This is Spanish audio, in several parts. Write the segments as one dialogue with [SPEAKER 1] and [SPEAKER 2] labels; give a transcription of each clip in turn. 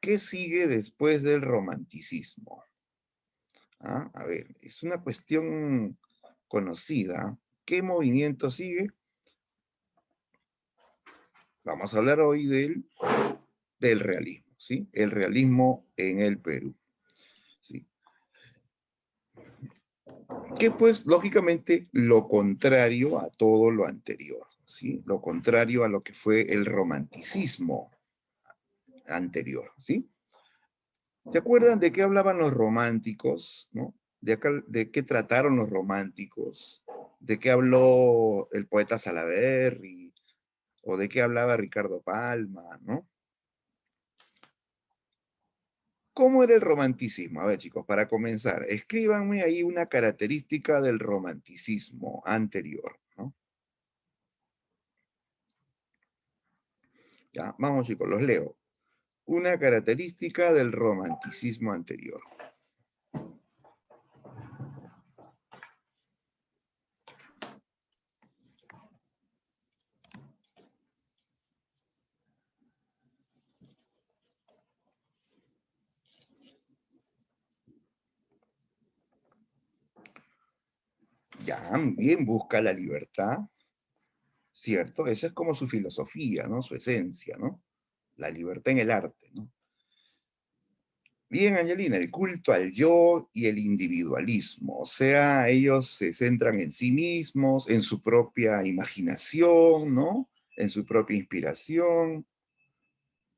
[SPEAKER 1] ¿Qué sigue después del romanticismo? ¿Ah? A ver, es una cuestión conocida. ¿Qué movimiento sigue? Vamos a hablar hoy del realismo, ¿sí? El realismo en el Perú, ¿sí? Que pues, lógicamente, lo contrario a todo lo anterior, ¿sí? Lo contrario a lo que fue el romanticismo anterior, ¿sí? ¿Se acuerdan de qué hablaban los románticos, no? De qué trataron los románticos, de qué habló el poeta Salaverry, o de qué hablaba Ricardo Palma, ¿no? ¿Cómo era el romanticismo? A ver, chicos, para comenzar, escríbanme ahí una característica del romanticismo anterior, ¿no? Ya, vamos, chicos, los leo. Una característica del romanticismo anterior. Ya, bien, busca la libertad, ¿cierto? Esa es como su filosofía, ¿no? Su esencia, ¿no? La libertad en el arte, ¿no? Bien, Angelina, el culto al yo y el individualismo, o sea, ellos se centran en sí mismos, en su propia imaginación, ¿no? En su propia inspiración,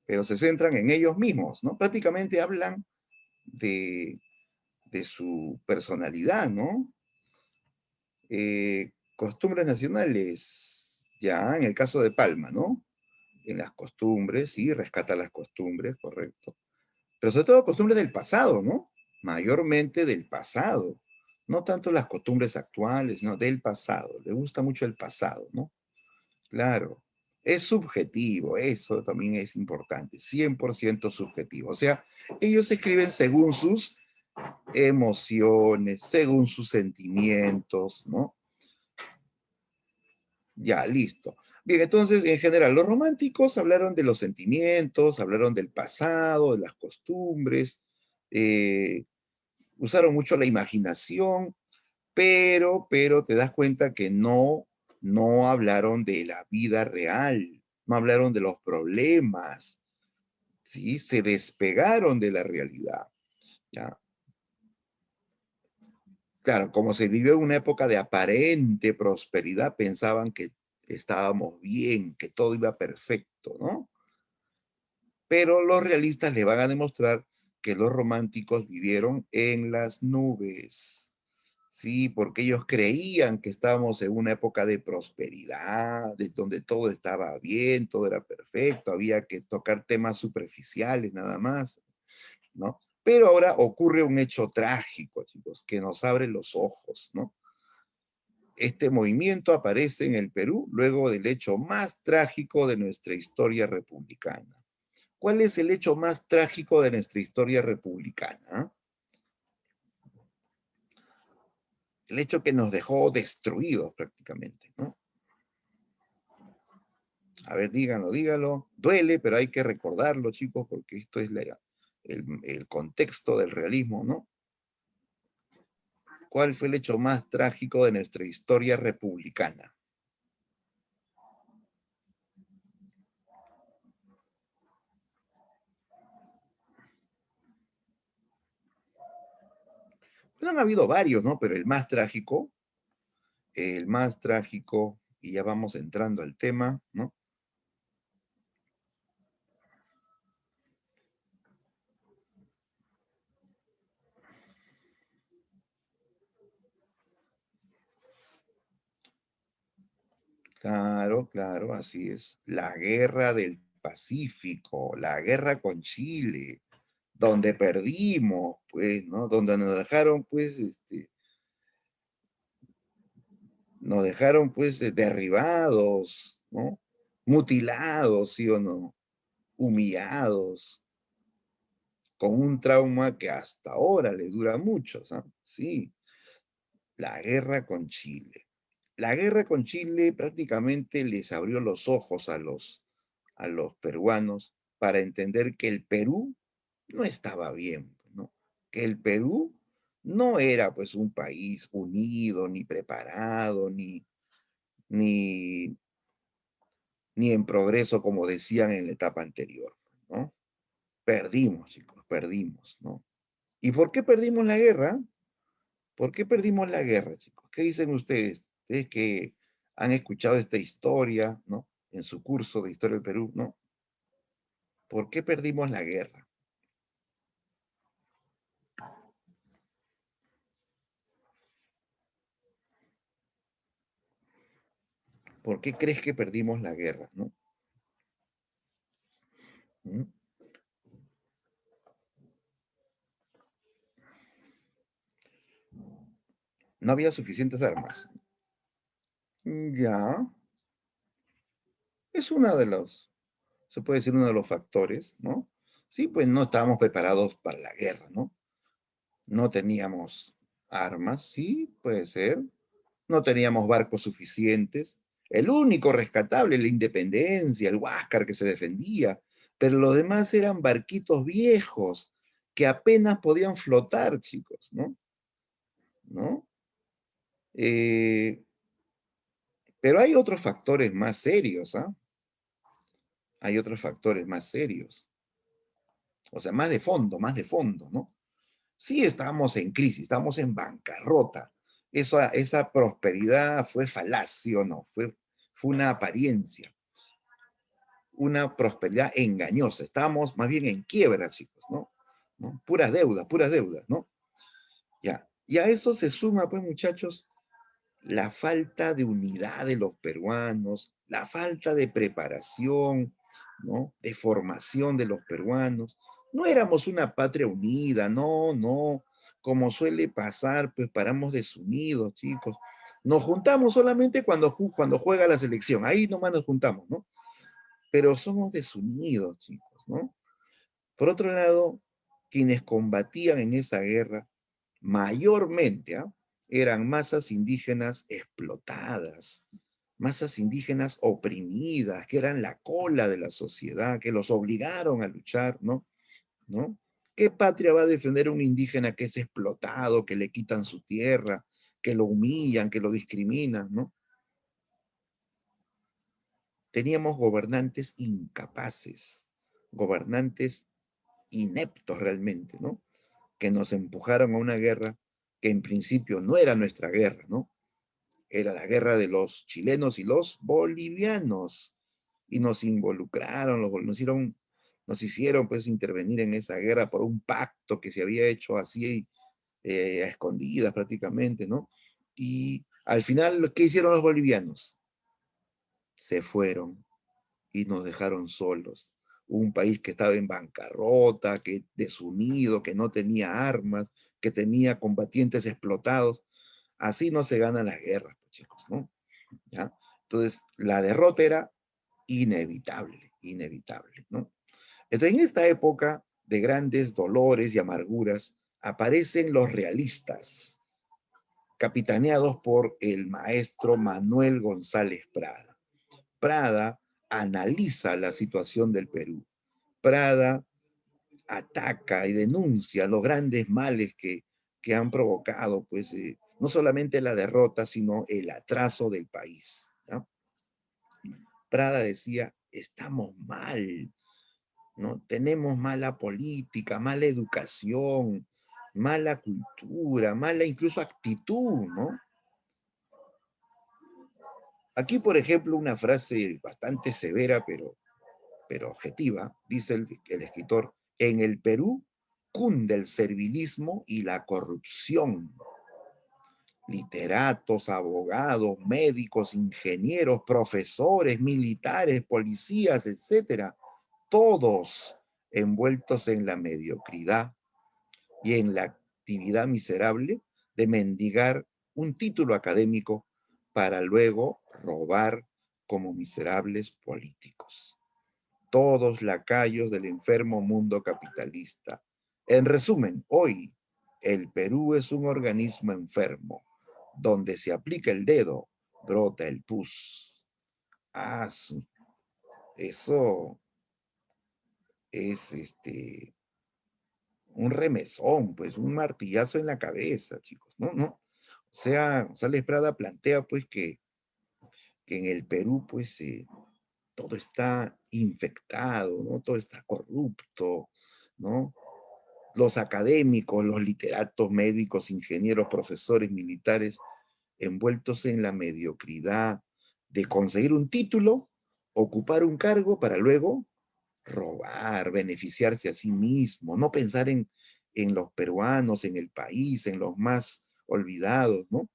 [SPEAKER 1] pero se centran en ellos mismos, ¿no? Prácticamente hablan de, de su personalidad, ¿no? Costumbres nacionales, ya en el caso de Palma, ¿no? En las costumbres, sí, rescata las costumbres, correcto. Pero sobre todo costumbres del pasado, ¿no? Mayormente del pasado. No tanto las costumbres actuales, no, del pasado. Le gusta mucho el pasado, ¿no? Claro. Es subjetivo, eso también es importante, 100% subjetivo. O sea, ellos escriben según sus emociones, según sus sentimientos, ¿no? Ya, listo. Bien, entonces, en general, los románticos hablaron de los sentimientos, hablaron del pasado, de las costumbres, eh, usaron mucho la imaginación, pero te das cuenta que no hablaron de la vida real, no hablaron de los problemas, ¿sí? Se despegaron de la realidad, ¿ya? Claro, como se vivió en una época de aparente prosperidad, pensaban que estábamos bien, que todo iba perfecto, ¿no? Pero los realistas le van a demostrar que los románticos vivieron en las nubes. Sí, porque ellos creían que estábamos en una época de prosperidad, de donde todo estaba bien, todo era perfecto, había que tocar temas superficiales nada más, ¿no? Pero ahora ocurre un hecho trágico, chicos, que nos abre los ojos, ¿no? Este movimiento aparece en el Perú luego del hecho más trágico de nuestra historia republicana. ¿Cuál es el hecho más trágico de nuestra historia republicana? El hecho que nos dejó destruidos prácticamente, ¿no? A ver, díganlo, díganlo. Duele, pero hay que recordarlo, chicos, porque esto es el contexto del realismo, ¿no? ¿Cuál fue el hecho más trágico de nuestra historia republicana? Bueno, han habido varios, ¿no? Pero el más trágico, y ya vamos entrando al tema, ¿no? Claro, claro, así es. La guerra del Pacífico, la guerra con Chile, donde perdimos, pues, ¿no? Donde nos dejaron, pues, nos dejaron, pues, derribados, ¿no? Mutilados, ¿sí o no? Humillados, con un trauma que hasta ahora le dura mucho, ¿sabes? Sí, la guerra con Chile. La guerra con Chile prácticamente les abrió los ojos a los peruanos para entender que el Perú no estaba bien, ¿no? Que el Perú no era pues un país unido, ni preparado, ni, ni en progreso, como decían en la etapa anterior, ¿no? Perdimos, chicos, perdimos, ¿no? ¿Y por qué perdimos la guerra? ¿Por qué perdimos la guerra, chicos? ¿Qué dicen ustedes? Ustedes que han escuchado esta historia, ¿no? En su curso de Historia del Perú, ¿no? ¿Por qué perdimos la guerra? ¿Por qué crees que perdimos la guerra, no? ¿Mm? No había suficientes armas. Ya, es uno de los, se puede decir uno de los factores, ¿no? Sí, pues no estábamos preparados para la guerra, ¿no? No teníamos armas, sí, puede ser. No teníamos barcos suficientes. El único rescatable, la Independencia, el Huáscar que se defendía, pero los demás eran barquitos viejos que apenas podían flotar, chicos, ¿no? ¿No? Eh, pero hay otros factores más serios, ¿ah? Hay otros factores más serios. O sea, más de fondo, ¿no? Sí, estábamos en crisis, estábamos en bancarrota. Esa prosperidad fue falacio, ¿no? Fue una apariencia, una prosperidad engañosa. Estábamos más bien en quiebra, chicos, ¿no? ¿No? Puras deudas, ¿no? Ya. Y a eso se suma, pues, muchachos, la falta de unidad de los peruanos, la falta de preparación, ¿no? De formación de los peruanos. No éramos una patria unida, no, no. Como suele pasar, pues paramos desunidos, chicos. Nos juntamos solamente cuando juega la selección. Ahí nomás nos juntamos, ¿no? Pero somos desunidos, chicos, ¿no? Por otro lado, quienes combatían en esa guerra mayormente, ¿ah? Eran masas indígenas explotadas, masas indígenas oprimidas, que eran la cola de la sociedad, que los obligaron a luchar, ¿no? ¿No? ¿Qué patria va a defender a un indígena que es explotado, que le quitan su tierra, que lo humillan, que lo discriminan, ¿no? Teníamos gobernantes incapaces, gobernantes ineptos realmente, ¿no? Que nos empujaron a una guerra que en principio no era nuestra guerra, ¿no? Era la guerra de los chilenos y los bolivianos. Y nos involucraron, nos hicieron pues intervenir en esa guerra por un pacto que se había hecho así a escondidas prácticamente, ¿no? Y al final, ¿qué hicieron los bolivianos? Se fueron y nos dejaron solos. Un país que estaba en bancarrota, que desunido, que no tenía armas, que tenía combatientes explotados. Así no se ganan las guerras, pues, chicos, ¿no? ¿Ya? Entonces, la derrota era inevitable, inevitable, ¿no? Entonces, en esta época de grandes dolores y amarguras, aparecen los realistas, capitaneados por el maestro Manuel González Prada. Prada analiza la situación del Perú. Prada ataca y denuncia los grandes males que han provocado, pues, no solamente la derrota, sino el atraso del país, ¿no? Prada decía, estamos mal, ¿no? Tenemos mala política, mala educación, mala cultura, mala incluso actitud, ¿no? Aquí, por ejemplo, una frase bastante severa, pero objetiva, dice el escritor, en el Perú cunde el servilismo y la corrupción. Literatos, abogados, médicos, ingenieros, profesores, militares, policías, etcétera, todos envueltos en la mediocridad y en la actividad miserable de mendigar un título académico para luego robar como miserables políticos. Todos lacayos del enfermo mundo capitalista. En resumen, hoy el Perú es un organismo enfermo. Donde se aplica el dedo, brota el pus. Ah, eso es un remesón, pues, un martillazo en la cabeza, chicos, ¿no? ¿No? O sea, González Prada plantea, pues, que en el Perú, pues, todo está infectado, ¿no? Todo está corrupto, ¿no? Los académicos, los literatos, médicos, ingenieros, profesores, militares, envueltos en la mediocridad de conseguir un título, ocupar un cargo para luego robar, beneficiarse a sí mismo, no pensar en los peruanos, en el país, en los más olvidados, ¿no?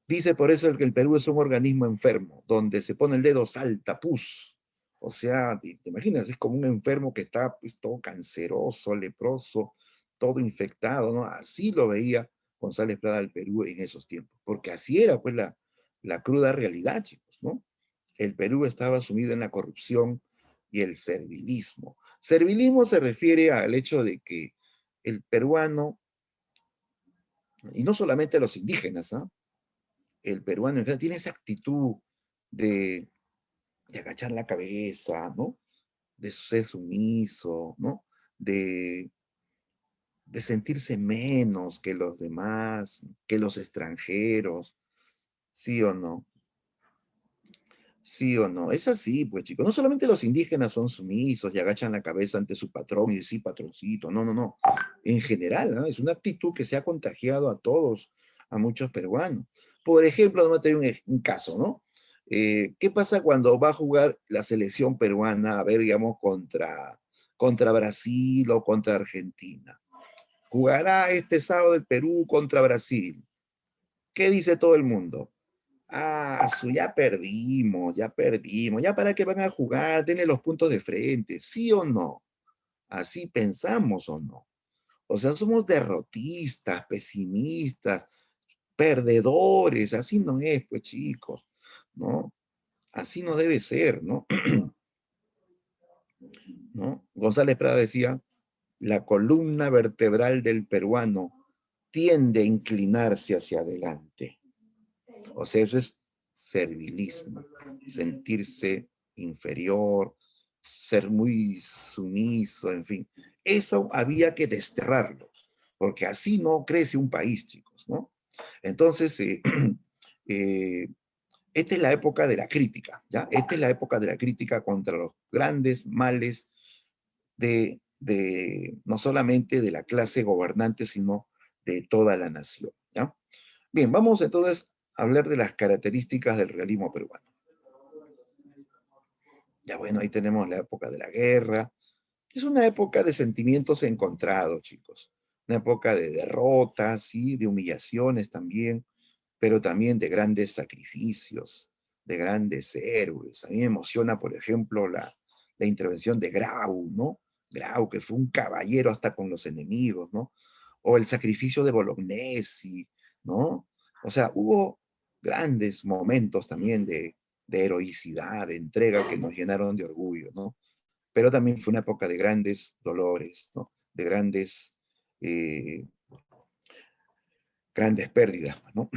[SPEAKER 1] Dice por eso que el Perú es un organismo enfermo, donde se pone el dedo salta, pus. O sea, te imaginas, es como un enfermo que está pues, todo canceroso, leproso, todo infectado, ¿no? Así lo veía González Prada al Perú en esos tiempos, porque así era pues la cruda realidad, chicos, ¿no? El Perú estaba sumido en la corrupción y el servilismo. Servilismo se refiere al hecho de que el peruano, y no solamente los indígenas, ¿ah? El peruano en general tiene esa actitud de, de agachar la cabeza, ¿no? De ser sumiso, ¿no? De, de sentirse menos que los demás, que los extranjeros, ¿sí o no? ¿Sí o no? Es así, pues chicos. No solamente los indígenas son sumisos y agachan la cabeza ante su patrón y dicen, sí, patroncito. No, no, no. En general, ¿no? Es una actitud que se ha contagiado a todos, a muchos peruanos. Por ejemplo, vamos a tener un caso, ¿no? ¿Qué pasa cuando va a jugar la selección peruana, a ver, digamos, contra Brasil o contra Argentina? Jugará este sábado el Perú contra Brasil. ¿Qué dice todo el mundo? Ah, ya perdimos, ya para qué van a jugar, denle los puntos de frente, ¿sí o no? Así pensamos o no. O sea, somos derrotistas, pesimistas, perdedores, así no es, pues chicos, ¿no? Así no debe ser, ¿no? ¿No? González Prada decía, la columna vertebral del peruano tiende a inclinarse hacia adelante. O sea, eso es servilismo, sentirse inferior, ser muy sumiso, en fin. Eso había que desterrarlo, porque así no crece un país, chicos, ¿no? Entonces, eh, esta es la época de la crítica, ¿ya? Esta es la época de la crítica contra los grandes males no solamente de la clase gobernante, sino de toda la nación, ¿ya? Bien, vamos entonces a hablar de las características del realismo peruano. Ya bueno, ahí tenemos la época de la guerra. Es una época de sentimientos encontrados, chicos. Una época de derrotas, ¿sí? De humillaciones también, pero también de grandes sacrificios, de grandes héroes. A mí me emociona, por ejemplo, la intervención de Grau, ¿no? Grau, que fue un caballero hasta con los enemigos, ¿no? O el sacrificio de Bolognesi, ¿no? O sea, hubo grandes momentos también de heroicidad, de entrega que nos llenaron de orgullo, ¿no? Pero también fue una época de grandes dolores, ¿no? De eh, grandes pérdidas, ¿no?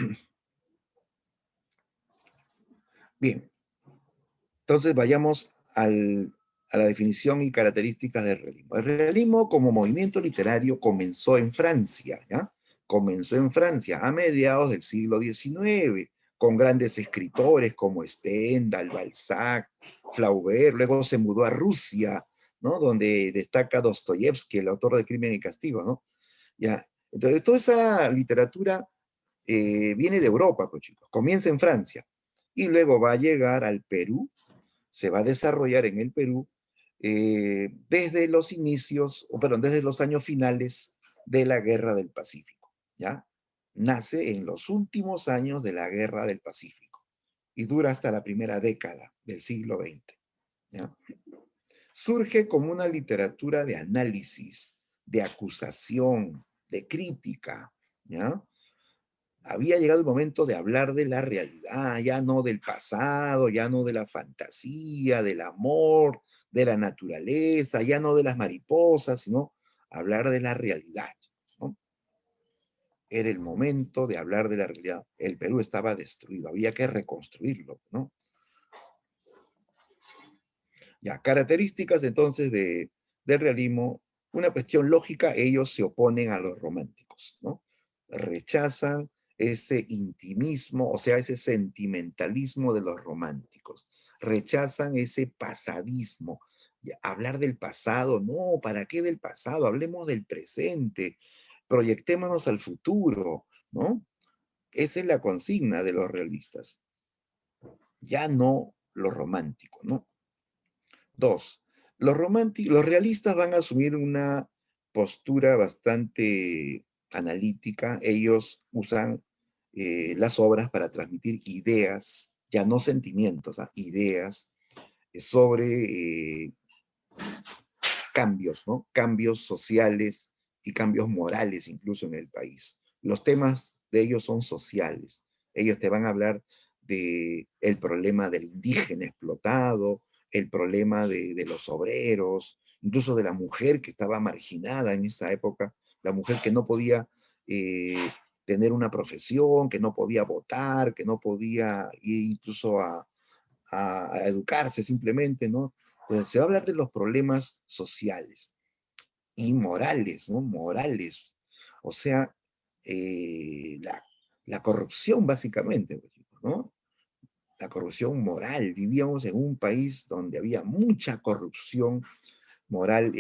[SPEAKER 1] Bien, entonces vayamos a la definición y características del realismo. El realismo como movimiento literario comenzó en Francia, ¿ya? Comenzó en Francia a mediados del siglo XIX, con grandes escritores como Stendhal, Balzac, Flaubert, luego se mudó a Rusia, ¿no? Donde destaca Dostoyevsky, el autor de Crimen y Castigo, ¿no? ¿Ya? Entonces, toda esa literatura viene de Europa, pues chicos, comienza en Francia y luego va a llegar al Perú, se va a desarrollar en el Perú desde los inicios, o perdón, desde los años finales de la Guerra del Pacífico, ¿ya? Nace en los últimos años de la Guerra del Pacífico y dura hasta la primera década del siglo XX, ¿ya? Surge como una literatura de análisis, de acusación, de crítica, ¿ya? Había llegado el momento de hablar de la realidad, ya no del pasado, ya no de la fantasía, del amor, de la naturaleza, ya no de las mariposas, sino hablar de la realidad, ¿no? Era el momento de hablar de la realidad. El Perú estaba destruido, había que reconstruirlo, ¿no? Ya, características entonces del realismo. una cuestión lógica, ellos se oponen a los románticos, ¿no? Rechazan ese intimismo, o sea, ese sentimentalismo de los románticos. Rechazan ese pasadismo. Hablar del pasado, no, ¿para qué del pasado? Hablemos del presente, proyectémonos al futuro, ¿no? Esa es la consigna de los realistas, ya no los románticos, ¿no? Dos, los realistas van a asumir una postura bastante analítica. Ellos usan las obras para transmitir ideas, ya no sentimientos, ideas sobre cambios, ¿no? Cambios sociales y cambios morales incluso en el país. Los temas de ellos son sociales. Ellos te van a hablar de el problema del indígena explotado, el problema de los obreros, incluso de la mujer que estaba marginada en esa época, la mujer que no podía eh, tener una profesión, que no podía votar, que no podía ir incluso a educarse simplemente, ¿no? Entonces, se va a hablar de los problemas sociales y morales, ¿no? Morales. O sea, la corrupción básicamente, pues, ¿no? La corrupción moral. Vivíamos en un país donde había mucha corrupción moral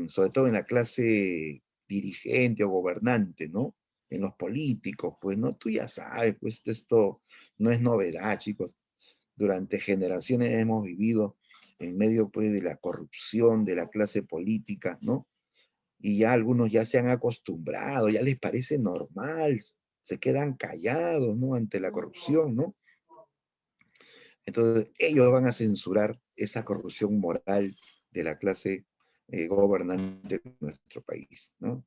[SPEAKER 1] sobre todo en la clase dirigente o gobernante, ¿no? En los políticos, pues, ¿no? Tú ya sabes, pues esto no es novedad, chicos. Durante generaciones hemos vivido en medio, pues, de la corrupción de la clase política, ¿no? Y ya algunos ya se han acostumbrado, ya les parece normal, se quedan callados, ¿no? Ante la corrupción, ¿no? Entonces, ellos van a censurar esa corrupción moral de la clase gobernante de nuestro país, ¿no?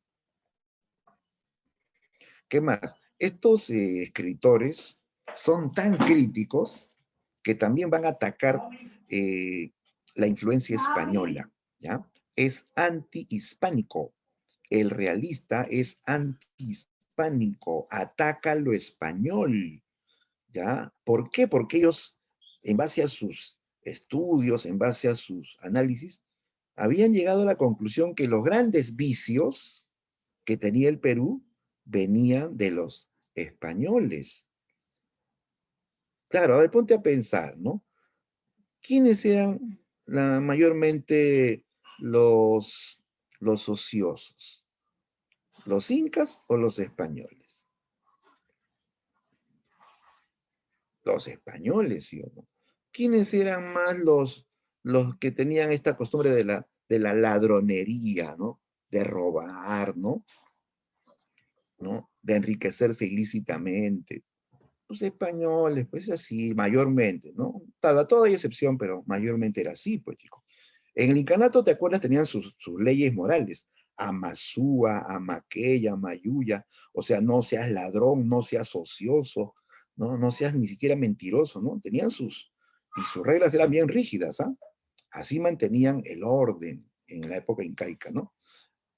[SPEAKER 1] ¿Qué más? Estos escritores son tan críticos que también van a atacar eh, la influencia española, ¿ya? Es antihispánico. El realista es antihispánico, ataca lo español, ¿ya? ¿Por qué? Porque ellos, en base a sus estudios, en base a sus análisis, habían llegado a la conclusión que los grandes vicios que tenía el Perú venían de los españoles. Claro, a ver, ponte a pensar, ¿no? ¿Quiénes eran mayormente los ociosos? ¿Los incas o los españoles? Los españoles, ¿sí o no? ¿Quiénes eran más los que tenían esta costumbre de la ladronería, ¿no? De robar, ¿no? ¿No? De enriquecerse ilícitamente. Los españoles, pues así, mayormente, ¿no? Todo hay excepción, pero mayormente era así, pues, chicos. En el incanato, ¿te acuerdas? Tenían sus leyes morales. Amasúa, Amaqueya, Mayuya. O sea, no seas ladrón, no seas ocioso, no seas ni siquiera mentiroso, ¿no? Tenían y sus reglas eran bien rígidas, ¿ah? Así mantenían el orden en la época incaica, ¿no?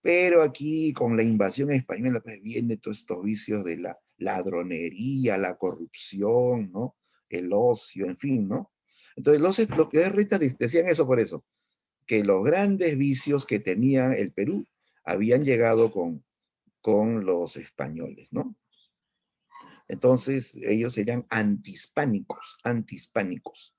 [SPEAKER 1] Pero aquí con la invasión española pues viene todos estos vicios de la ladronería, la corrupción, ¿no? El ocio, en fin, ¿no? Entonces los que decían eso por eso, que los grandes vicios que tenía el Perú habían llegado con los españoles, ¿no? Entonces ellos serían antihispánicos, antihispánicos.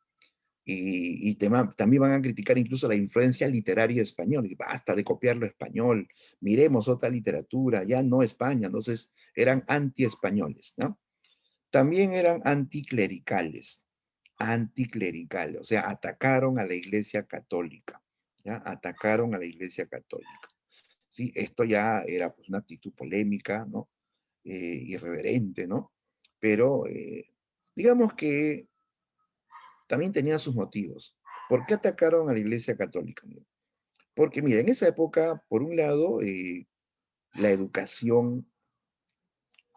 [SPEAKER 1] También van a criticar incluso la influencia literaria española. Y basta de copiar lo español, miremos otra literatura, ya no España. Entonces eran anti-españoles, ¿no? También eran anticlericales, o sea, atacaron a la Iglesia Católica, ¿ya? Atacaron a la Iglesia Católica. Sí, esto ya era pues, una actitud polémica, ¿no? Irreverente, ¿no? Pero digamos que también tenía sus motivos. ¿Por qué atacaron a la Iglesia Católica? Porque, mira, en esa época, por un lado, la educación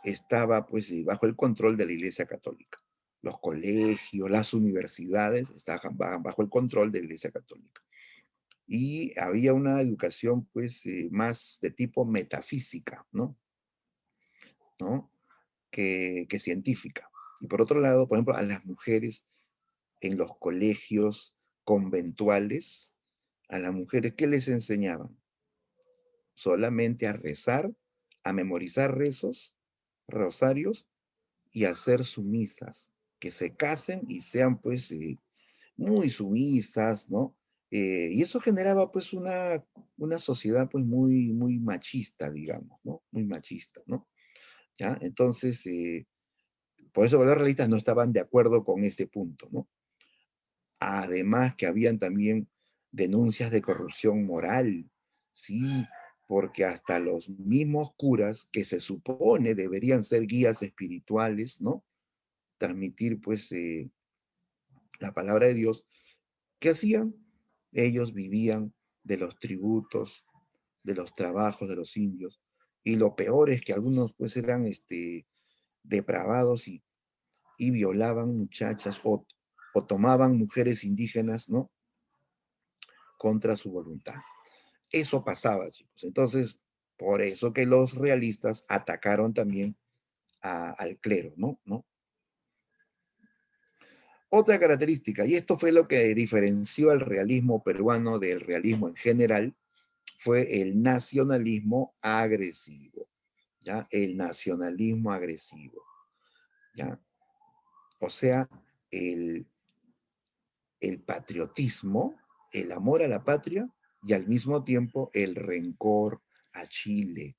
[SPEAKER 1] estaba pues bajo el control de la Iglesia Católica. Los colegios, las universidades estaban bajo el control de la Iglesia Católica. Y había una educación pues más de tipo metafísica, ¿no? ¿No? Que científica. Y por otro lado, por ejemplo, a las mujeres en los colegios conventuales, a las mujeres, ¿qué les enseñaban? solamente a rezar, a memorizar rezos, rosarios y a hacer sumisas, que se casen y sean pues muy sumisas, ¿no? Y eso generaba pues una sociedad pues muy machista, digamos, ¿no? Muy machista, ¿no? ¿Ya? Entonces, por eso los realistas no estaban de acuerdo con este punto, ¿no? Además que habían también denuncias de corrupción moral, sí, porque hasta los mismos curas que se supone deberían ser guías espirituales, ¿no? Transmitir pues la palabra de Dios, ¿qué hacían? Ellos vivían de los tributos, de los trabajos de los indios, y lo peor es que algunos pues eran depravados y violaban muchachas o tomaban mujeres indígenas, ¿no? Contra su voluntad. Eso pasaba, chicos. Entonces, por eso que los realistas atacaron también al clero, ¿no? ¿no? Otra característica, y esto fue lo que diferenció al realismo peruano del realismo en general, fue el nacionalismo agresivo, ¿ya? El nacionalismo agresivo, ¿ya? O sea, el, el patriotismo, el amor a la patria y al mismo tiempo el rencor a Chile.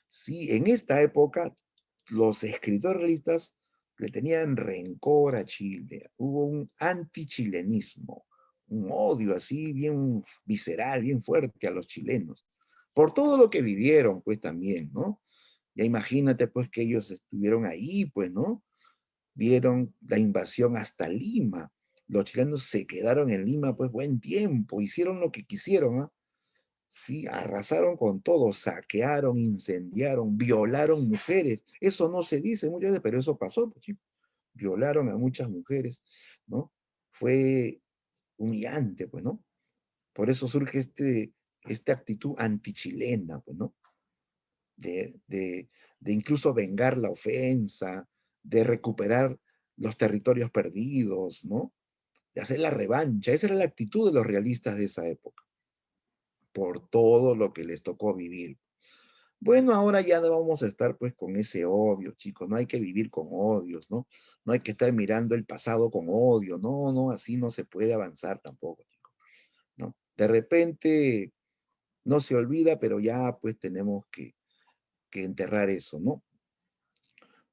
[SPEAKER 1] Sí, en esta época los escritores realistas le tenían rencor a Chile. Hubo un antichilenismo, un odio así bien visceral, bien fuerte a los chilenos, por todo lo que vivieron, pues también, ¿no? Ya imagínate, pues, que ellos estuvieron ahí, pues, ¿no? Vieron la invasión hasta Lima. Los chilenos se quedaron en Lima, pues, buen tiempo, hicieron lo que quisieron, ¿ah? Sí, arrasaron con todo, saquearon, incendiaron, violaron mujeres. Eso no se dice muchas veces, pero eso pasó, pues, chicos. Violaron a muchas mujeres, ¿no? Fue humillante, pues, ¿no? Por eso surge esta actitud antichilena, pues, ¿no? De, de, de incluso vengar la ofensa, de recuperar los territorios perdidos, ¿no? De hacer la revancha. Esa era la actitud de los realistas de esa época, por todo lo que les tocó vivir. Bueno, ahora ya no vamos a estar pues con ese odio, chicos, no hay que vivir con odios, ¿no? No hay que estar mirando el pasado con odio, no, no, así no se puede avanzar tampoco, chicos, ¿no? De repente no se olvida, pero ya pues tenemos que enterrar eso, ¿no?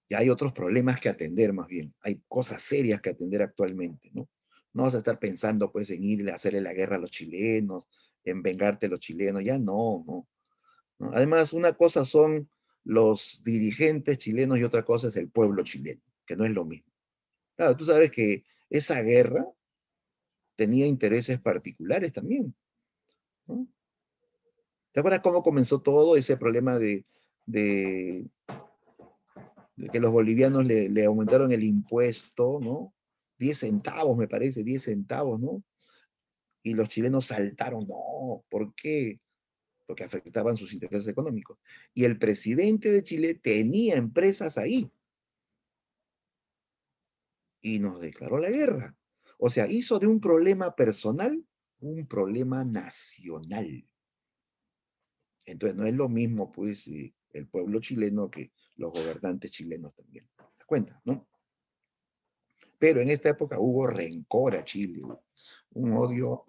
[SPEAKER 1] Ya hay otros problemas que atender más bien, hay cosas serias que atender actualmente, ¿no? No vas a estar pensando pues en ir a hacerle la guerra a los chilenos, en vengarte a los chilenos, ya no, no. ¿No? Además, una cosa son los dirigentes chilenos y otra cosa es el pueblo chileno, que no es lo mismo. Claro, tú sabes que esa guerra tenía intereses particulares también, ¿no? ¿Te acuerdas cómo comenzó todo ese problema de, de que los bolivianos le aumentaron el impuesto, ¿no? 10 centavos, me parece, 10 centavos, ¿no? Y los chilenos saltaron, no, ¿por qué? Porque afectaban sus intereses económicos. Y el presidente de Chile tenía empresas ahí y nos declaró la guerra. O sea, hizo de un problema personal un problema nacional. Entonces, no es lo mismo, pues, el pueblo chileno que los gobernantes chilenos también. ¿Te das cuenta, no? Pero en esta época hubo rencor a Chile, un odio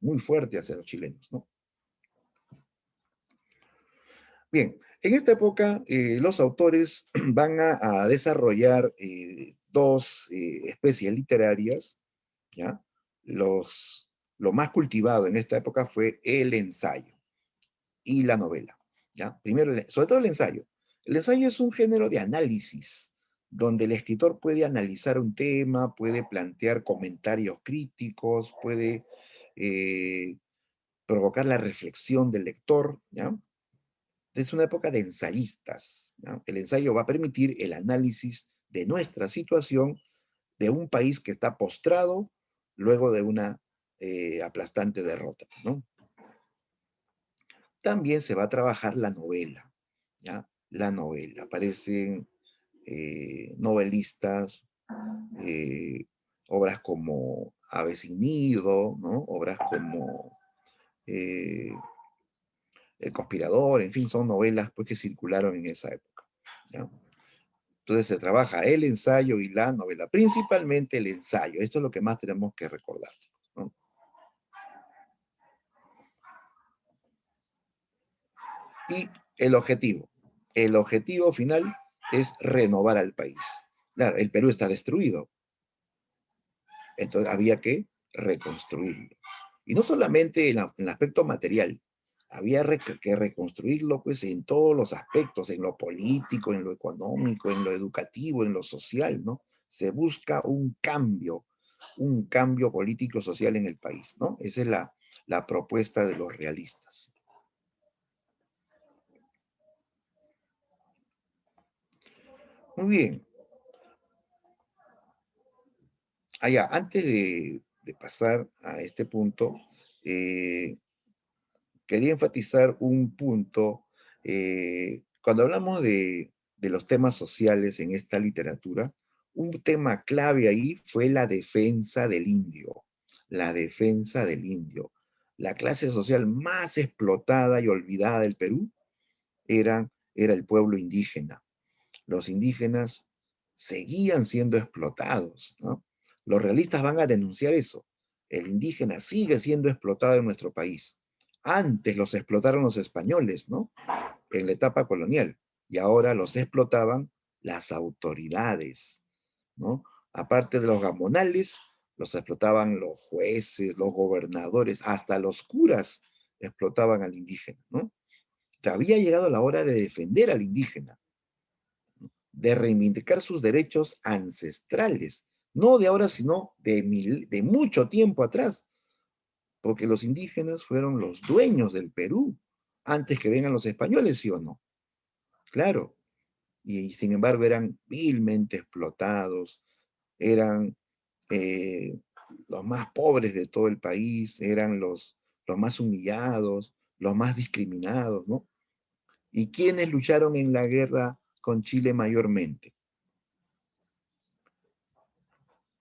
[SPEAKER 1] muy fuerte hacia los chilenos, ¿no? Bien, en esta época los autores van a desarrollar dos especies literarias, ¿ya? Lo más cultivado en esta época fue el ensayo y la novela, ¿ya? Primero, sobre todo el ensayo. El ensayo es un género de análisis, donde el escritor puede analizar un tema, puede plantear comentarios críticos, puede eh, provocar la reflexión del lector, ¿ya? Es una época de ensayistas, ¿no? El ensayo va a permitir el análisis de nuestra situación de un país que está postrado luego de una aplastante derrota, ¿no? También se va a trabajar la novela, ¿ya? La novela. Aparecen novelistas, eh, obras como Ave sin nido, ¿no? Obras como El Conspirador, en fin, son novelas pues, que circularon en esa época, ¿ya? Entonces se trabaja el ensayo y la novela, principalmente el ensayo. Esto es lo que más tenemos que recordar, ¿no? Y el objetivo. El objetivo final es renovar al país. Claro, el Perú está destruido, entonces había que reconstruirlo. Y no solamente en el aspecto material, había que reconstruirlo pues en todos los aspectos, en lo político, en lo económico, en lo educativo, en lo social, ¿no? Se busca un cambio político-social en el país, ¿no? Esa es la propuesta de los realistas. Muy bien. Antes de pasar a este punto, eh, quería enfatizar un punto. Cuando hablamos de los temas sociales en esta literatura, un tema clave ahí fue la defensa del indio. La defensa del indio. La clase social más explotada y olvidada del Perú era el pueblo indígena. Los indígenas seguían siendo explotados, ¿no? Los realistas van a denunciar eso. El indígena sigue siendo explotado en nuestro país. Antes los explotaron los españoles, ¿no? En la etapa colonial. Y ahora los explotaban las autoridades, ¿no? Aparte de los gamonales, los explotaban los jueces, los gobernadores, hasta los curas explotaban al indígena, ¿no? Había llegado la hora de defender al indígena, de reivindicar sus derechos ancestrales, no de ahora, sino de mucho tiempo atrás, porque los indígenas fueron los dueños del Perú antes que vengan los españoles, ¿sí o no? Claro, y sin embargo eran vilmente explotados, eran eh, los más pobres de todo el país, eran los más humillados, los más discriminados, ¿no? ¿Y quiénes lucharon en la guerra con Chile mayormente?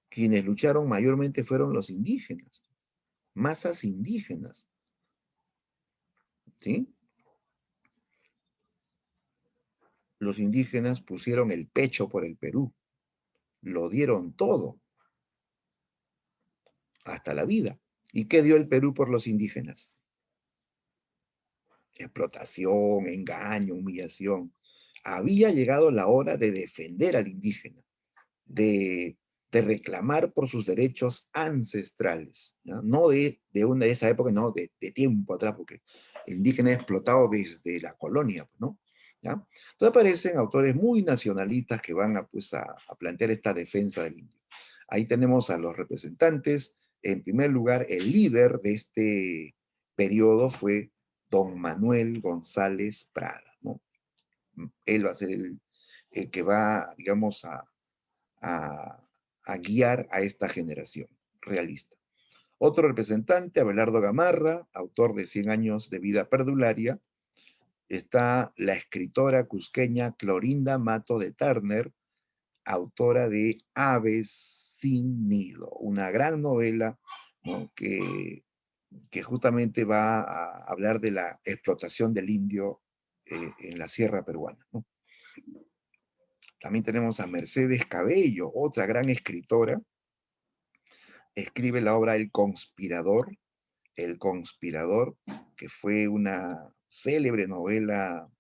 [SPEAKER 1] Quienes lucharon mayormente fueron los indígenas, masas indígenas, ¿sí? Los indígenas pusieron el pecho por el Perú, lo dieron todo, hasta la vida. ¿Y qué dio el Perú por los indígenas? Explotación, engaño, humillación. Había llegado la hora de defender al indígena, de, de reclamar por sus derechos ancestrales, ¿ya? No de esa época, no, de tiempo atrás, porque el indígena es explotado desde la colonia, ¿no? ¿Ya? Entonces aparecen autores muy nacionalistas que van pues, a plantear esta defensa del indio. Ahí tenemos a los representantes. En primer lugar, el líder de este periodo fue don Manuel González Prada, ¿no? Él va a ser el que va, digamos, a, a guiar a esta generación realista. Otro representante, Abelardo Gamarra, autor de 100 años de vida perdularia. Está la escritora cusqueña Clorinda Mato de Turner, autora de Aves sin nido, una gran novela, ¿no? que justamente va a hablar de la explotación del indio en la sierra peruana, ¿no? También tenemos a Mercedes Cabello, otra gran escritora. Escribe la obra El Conspirador, que fue una célebre novela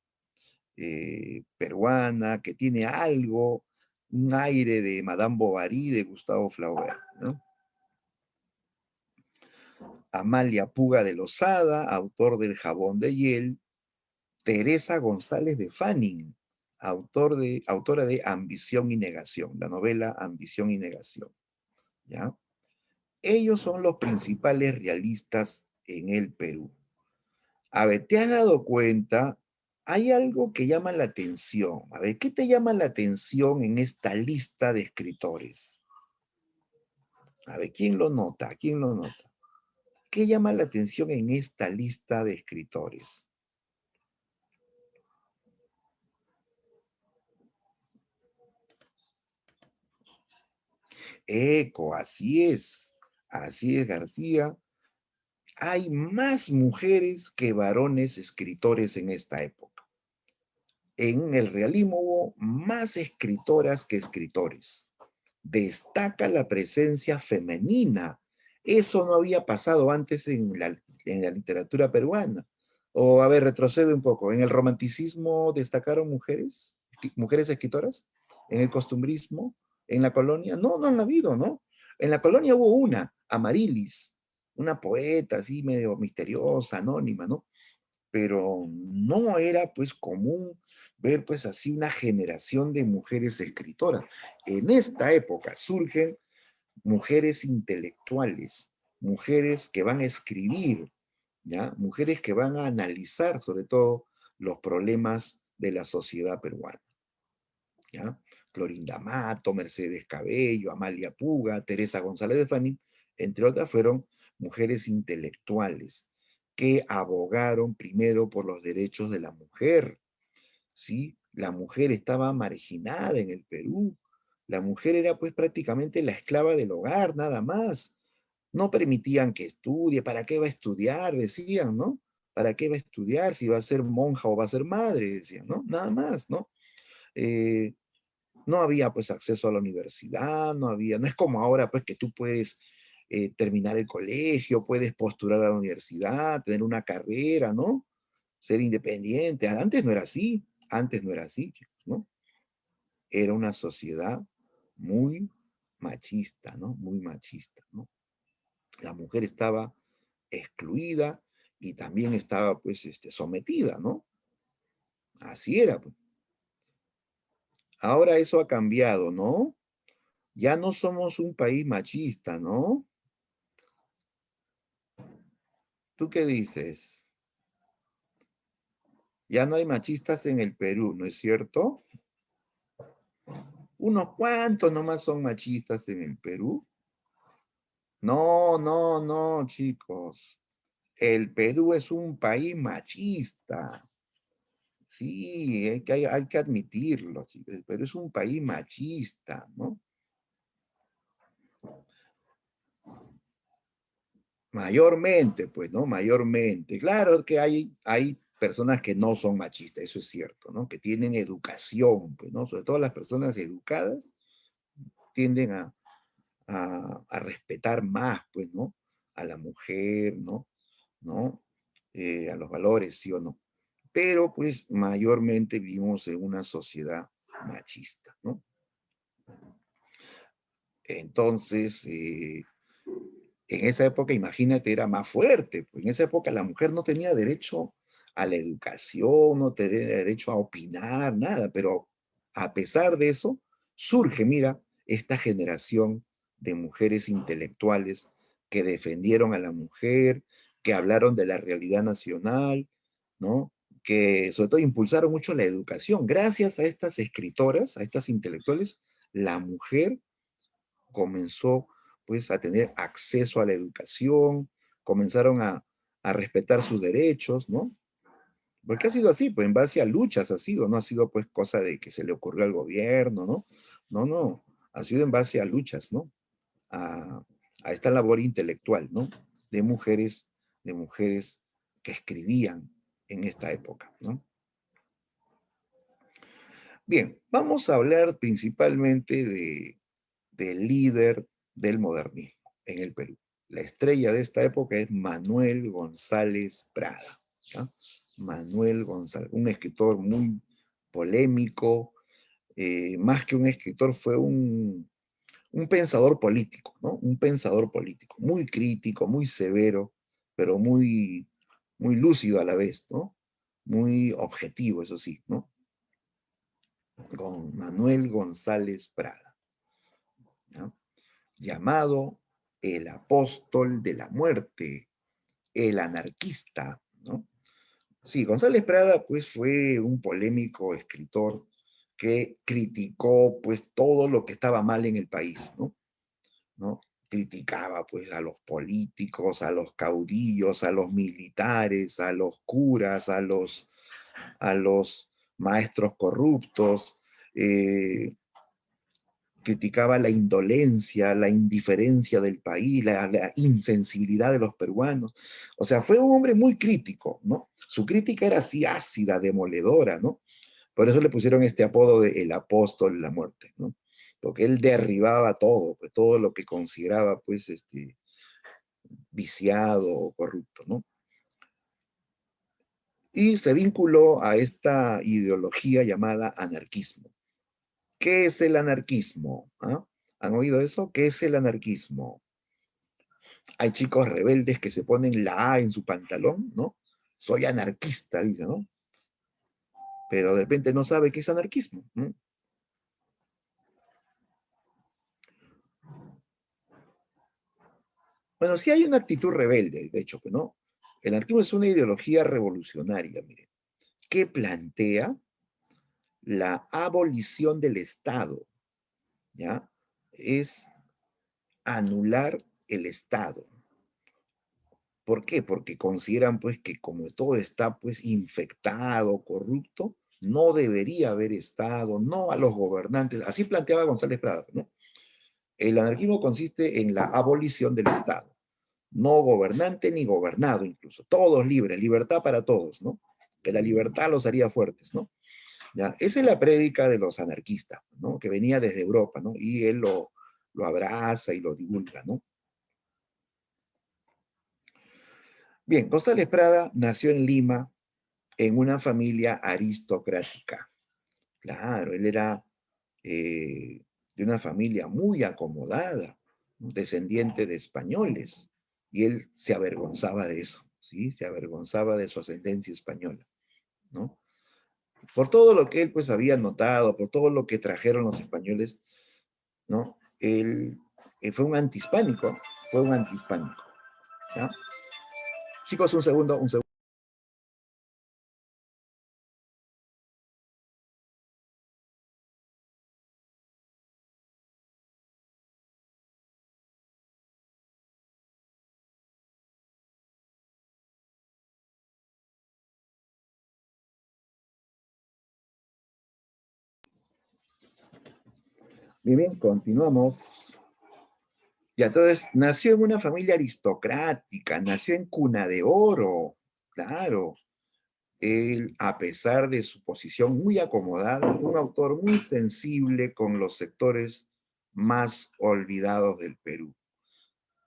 [SPEAKER 1] peruana, que tiene algo, un aire de Madame Bovary, de Gustavo Flaubert, ¿no? Amalia Puga de Lozada, autor del Jabón de Hiel. Teresa González de Fanning, autora de Ambición y Negación, la novela Ambición y Negación, ¿ya? Ellos son los principales realistas en el Perú. A ver, ¿te has dado cuenta? Hay algo que llama la atención. A ver, ¿qué te llama la atención en esta lista de escritores? A ver, ¿quién lo nota? ¿Quién lo nota? ¿Qué llama la atención en esta lista de escritores? Eco, así es. Así es, García. hay más mujeres que varones escritores en esta época. En el realismo hubo más escritoras que escritores. Destaca la presencia femenina. Eso no había pasado antes en la literatura peruana. O, a ver, retrocede un poco. ¿En el romanticismo destacaron mujeres? ¿Mujeres escritoras? ¿En el costumbrismo? ¿En la colonia? No, no han habido, ¿no? En la colonia hubo una, Amarilis, una poeta así medio misteriosa, anónima, ¿no? Pero no era pues común ver pues así una generación de mujeres escritoras. En esta época surgen mujeres intelectuales, mujeres que van a escribir, ¿ya? Mujeres que van a analizar sobre todo los problemas de la sociedad peruana, ¿ya? Clorinda Mato, Mercedes Cabello, Amalia Puga, Teresa González de Fanny, entre otras, fueron mujeres intelectuales que abogaron primero por los derechos de la mujer, ¿sí? La mujer estaba marginada en el Perú. La mujer era pues prácticamente la esclava del hogar, nada más. No permitían que estudie. ¿Para qué va a estudiar? Decían, ¿no? ¿Para qué va a estudiar si va a ser monja o va a ser madre? Decían, ¿no? Nada más, ¿no? Eh, no había pues acceso a la universidad, no es como ahora pues que tú puedes terminar el colegio, puedes postular a la universidad, tener una carrera, ¿no? Ser independiente. Antes no era así, antes no era así, chicos, ¿no? Era una sociedad muy machista, ¿no? Muy machista, ¿no? La mujer estaba excluida y también estaba pues sometida, ¿no? Así era, pues. Ahora eso ha cambiado, ¿no? Ya no somos un país machista, ¿no? ¿Tú qué dices? Ya no hay machistas en el Perú, ¿no es cierto? Unos cuantos nomás son machistas en el Perú. No, no, no, chicos. El Perú es un país machista. Sí, hay que admitirlo, chicos. El Perú es un país machista, ¿no? Mayormente, pues, ¿no? Mayormente. Claro que hay personas que no son machistas, eso es cierto, ¿no? Que tienen educación, pues, ¿no? Sobre todo las personas educadas tienden a respetar más, pues, ¿no? A la mujer, ¿no? ¿No? A los valores, sí o no. Pero, pues, mayormente vivimos en una sociedad machista, ¿no? Entonces, en esa época, imagínate, era más fuerte. Pues en esa época la mujer no tenía derecho a la educación, no tenía derecho a opinar, nada. Pero a pesar de eso, surge, mira, esta generación de mujeres intelectuales que defendieron a la mujer, que hablaron de la realidad nacional, ¿no? Que sobre todo impulsaron mucho la educación. Gracias a estas escritoras, a estas intelectuales, la mujer comenzó pues a tener acceso a la educación, comenzaron a respetar sus derechos, ¿no? Porque ha sido así, pues en base a luchas ha sido, no ha sido pues cosa de que se le ocurrió al gobierno, ¿no? No, no, ha sido en base a luchas, ¿no? A, a esta labor intelectual, ¿no? De mujeres que escribían en esta época, ¿no? Bien, vamos a hablar principalmente del líder del modernismo en el Perú. La estrella de esta época es Manuel González Prada. ¿Ya? Manuel González, un escritor muy polémico, más que un escritor fue un pensador político, ¿no? Un pensador político, muy crítico, muy severo, pero muy lúcido a la vez, ¿no? Muy objetivo, eso sí, ¿no? Con Manuel González Prada, ¿no? Llamado el apóstol de la muerte, el anarquista, ¿no? Sí, González Prada, pues, fue un polémico escritor que criticó, pues, todo lo que estaba mal en el país, ¿no? ¿No? Criticaba, pues, a los políticos, a los caudillos, a los militares, a los curas, a los maestros corruptos, eh, criticaba la indolencia, la indiferencia del país, la insensibilidad de los peruanos. O sea, fue un hombre muy crítico, ¿no? Su crítica era así ácida, demoledora, ¿no? Por eso le pusieron este apodo de el apóstol de la muerte, ¿no? Porque él derribaba todo, pues, todo lo que consideraba, pues, viciado o corrupto, ¿no? Y se vinculó a esta ideología llamada anarquismo. ¿Qué es el anarquismo? ¿Ah? ¿Han oído eso? ¿Qué es el anarquismo? Hay chicos rebeldes que se ponen la A en su pantalón, ¿no? Soy anarquista, dice, ¿no? Pero de repente no sabe qué es anarquismo, ¿no? Bueno, sí hay una actitud rebelde, de hecho, ¿no? El anarquismo es una ideología revolucionaria, miren, que plantea la abolición del Estado, ¿ya? Es anular el Estado. ¿Por qué? Porque consideran pues que como todo está pues infectado, corrupto, no debería haber Estado, no a los gobernantes. Así planteaba González Prada, ¿no? El anarquismo consiste en la abolición del Estado. No gobernante ni gobernado incluso. Todos libres, libertad para todos, ¿no? Que la libertad los haría fuertes, ¿no? ¿Ya? Esa es la prédica de los anarquistas, ¿no? Que venía desde Europa, ¿no? Y él lo abraza y lo divulga, ¿no? Bien, González Prada nació en Lima en una familia aristocrática. Claro, él era de una familia muy acomodada, ¿no? Descendiente de españoles, y él se avergonzaba de eso, ¿sí? Se avergonzaba de su ascendencia española, ¿no? Por todo lo que él pues había notado, por todo lo que trajeron los españoles, ¿no? Él fue un antihispánico, fue un antihispánico, ¿ya? Chicos, un segundo, un segundo. Bien, bien, continuamos. Y entonces nació en una familia aristocrática, nació en cuna de oro, claro. Él, a pesar de su posición muy acomodada, fue un autor muy sensible con los sectores más olvidados del Perú,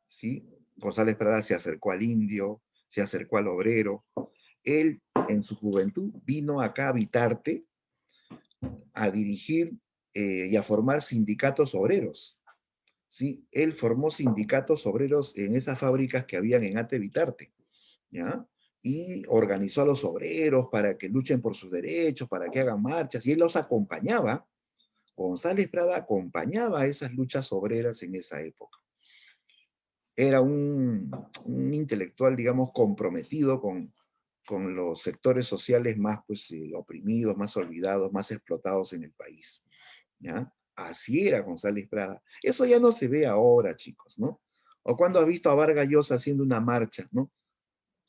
[SPEAKER 1] ¿sí? González Prada se acercó al indio, se acercó al obrero. Él, en su juventud, vino acá a Vitarte a dirigir y a formar sindicatos obreros. ¿Sí? Él formó sindicatos obreros en esas fábricas que habían en Ate Vitarte, ¿ya? Y organizó a los obreros para que luchen por sus derechos, para que hagan marchas, y él los acompañaba. González Prada acompañaba a esas luchas obreras en esa época. Era un intelectual, digamos, comprometido con los sectores sociales más pues, oprimidos, más olvidados, más explotados en el país, ¿ya? Así era González Prada. Eso ya no se ve ahora, chicos, ¿no? O cuando has visto a Vargas Llosa haciendo una marcha, ¿no?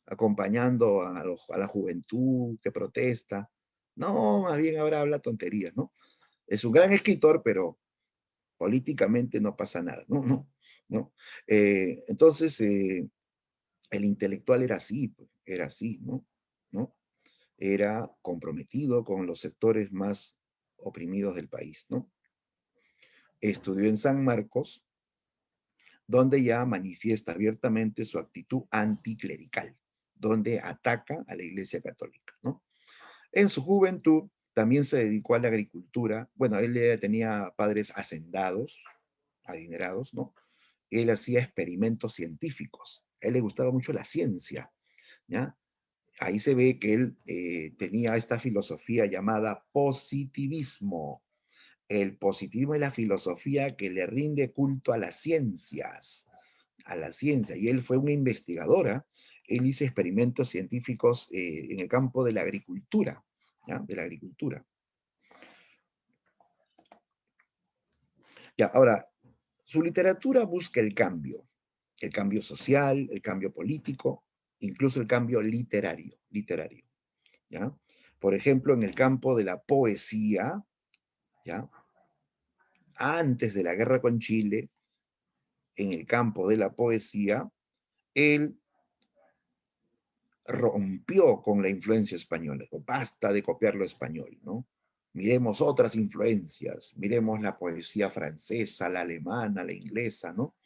[SPEAKER 1] Acompañando a la juventud que protesta. No, más bien ahora habla tonterías, ¿no? Es un gran escritor, pero políticamente no pasa nada, ¿no? No, no. Entonces, el intelectual era así, pues, era así, ¿no? ¿No? Era comprometido con los sectores más oprimidos del país, ¿no? Estudió en San Marcos, donde ya manifiesta abiertamente su actitud anticlerical, donde ataca a la Iglesia Católica, ¿no? En su juventud también se dedicó a la agricultura. Bueno, él tenía padres hacendados, adinerados, ¿no? Él hacía experimentos científicos. A él le gustaba mucho la ciencia, ¿ya? Ahí se ve que él tenía esta filosofía llamada positivismo. El positivismo es la filosofía que le rinde culto a las ciencias, a la ciencia. Y él fue una investigadora. Él hizo experimentos científicos en el campo de la agricultura, ¿ya? De la agricultura. Ya, ahora, su literatura busca el cambio social, el cambio político, incluso el cambio literario, ¿ya? Por ejemplo, en el campo de la poesía, ¿ya? antes de la guerra con Chile, en el campo de la poesía, él rompió con la influencia española. Basta de copiar lo español, ¿no? Miremos otras influencias, miremos la poesía francesa, la alemana, la inglesa, ¿no?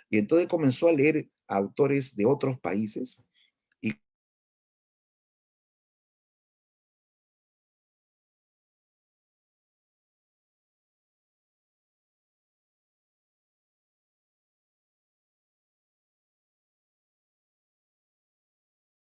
[SPEAKER 1] Y entonces comenzó a leer autores de otros países